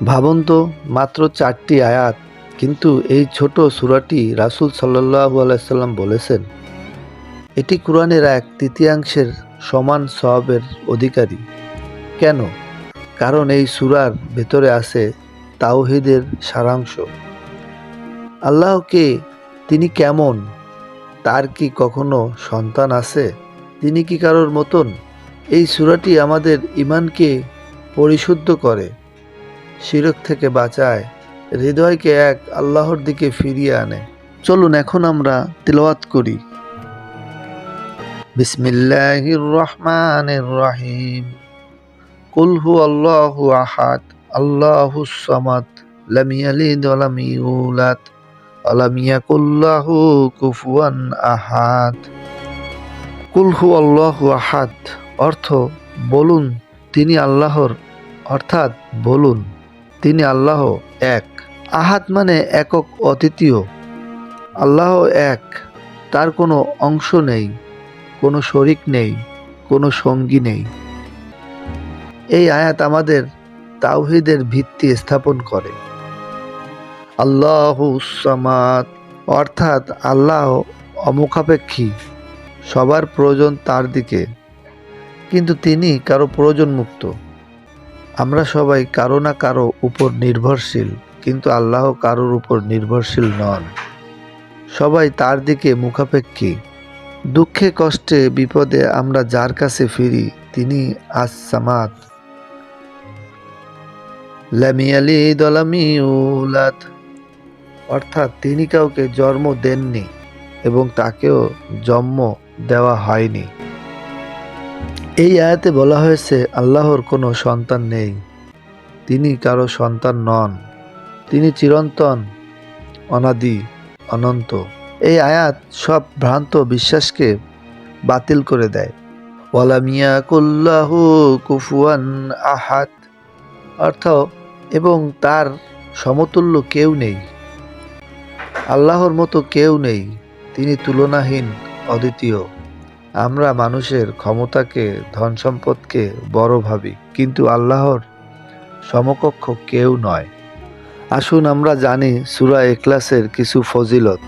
ভাবুন তো, মাত্র 4টি আয়াত, কিন্তু এই ছোট সূরাটি রাসূল সাল্লাল্লাহু আলাইহি সাল্লাম বলেছেন, এটি কুরআনের 1/3 সমান সওয়াবের অধিকারী। কেন? কারণ এই সূরার ভেতরে আছে তাওহীদের সারাংশ। আল্লাহ কে? তিনি কেমন? তার কি কখনো সন্তান আছে? তিনি কি কারোর মতন? এই সূরাটি আমাদের ঈমানকে পরিশুদ্ধ করে, শিরক থেকে বাঁচায়, হৃদয়কে এক আল্লাহর দিকে ফিরিয়ে আনে। চলুন এখন আমরা তিলাওয়াত করি। বিসমিল্লাহির রহমানির রহিম। কুল হুয়াল্লাহু আহাদ, আল্লাহুস সামাদ, লাম ইয়ালিদ ওয়া লাম ইউলাদ ওয়া লাম ইয়াকুল লাহু কুফুয়ান আহাদ। কুল হুয়াল্লাহু আহাদ অর্থ বলুন তিনি আল্লাহর, অর্থাৎ বলুন তিনি আল্লাহ এক। আহাদ মানে একক, অদ্বিতীয়। আল্লাহ এক, তার কোনো অংশ নেই, কোনো শরিক নেই, কোনো সঙ্গী নেই। এই আয়াত আমাদের তাওহীদের ভিত্তি স্থাপন করে। আল্লাহুস সামাদ অর্থাৎ আল্লাহ অমুখাপেক্ষী, সবার প্রয়োজন তার দিকে, কিন্তু তিনি কারো প্রয়োজন মুক্ত। আমরা সবাই কারো না কারো উপর নির্ভরশীল, কিন্তু আল্লাহ কারোর উপর নির্ভরশীল নন। সবাই তার দিকে মুখাপেক্ষী। দুঃখে কষ্টে বিপদে আমরা যার কাছে ফিরি তিনি আস-সামাদ। লাম ইয়ালিদ ওয়া লাম ইউলাদ অর্থাৎ তিনি কাউকে জন্ম দেননি এবং তাকেও জন্ম দেওয়া হয়নি। এই আয়াতে বলা হয়েছে আল্লাহর কোনো সন্তান নেই, তিনি কারো সন্তান নন, তিনি চিরন্তন, অনাদি, অনন্ত। এই আয়াত সব ভ্রান্ত বিশ্বাসকে বাতিল করে দেয়। ওয়া লাম ইয়াকুল লাহু কুফুয়ান আহাদ অর্থ এবং তার সমতুল্য কেউ নেই। আল্লাহর মতো কেউ নেই, তিনি তুলনাহীন, অদ্বিতীয়। আমরা মানুষের ক্ষমতাকে, ধন সম্পদকে বড় ভাবি, কিন্তু আল্লাহর সমকক্ষ কেউ নয়। আসুন আমরা জানি সূরা ইখলাসের কিছু ফজিলত।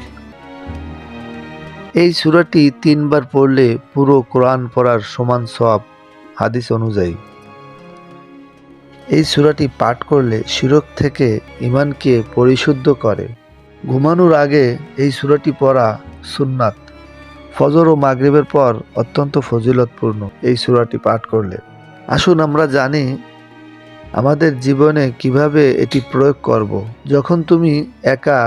এই সূরাটি 3 বার পড়লে পুরো কোরআন পড়ার সমান সওয়াব, হাদিস অনুযায়ী। এই সূরাটি পাঠ করলে শিরক থেকে ঈমানকে পরিশুদ্ধ করে। ঘুমানোর আগে এই সূরাটি পড়া সুন্নাত। ফজর ও মাগরিবের পর অত্যন্ত ফজিলতপূর্ণ এই সূরাটি পাঠ করলে। আসুন আমরা জানি আমাদের জীবনে কিভাবে এটি প্রয়োগ করব। যখন তুমি একা,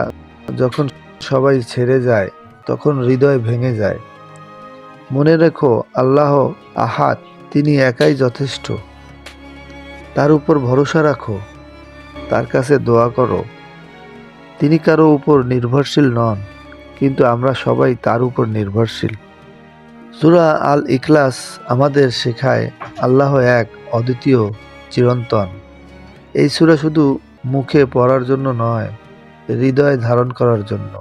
যখন সবাই ছেড়ে যায়, তখন হৃদয় ভেঙে যায়। মনে রেখো আল্লাহ আহাদ, তিনি একাই যথেষ্ট। তার উপর ভরসা রাখো, তার কাছে দোয়া করো। তিনি কারো উপর নির্ভরশীল নন, কিন্তু আমরা সবাই তার উপর নির্ভরশীল। সূরা আল ইখলাস আমাদের শেখায় আল্লাহ এক, অদ্বিতীয়, চিরন্তন। এই সূরা শুধু মুখে পড়ার জন্য নয়, হৃদয়ে ধারণ করার জন্য।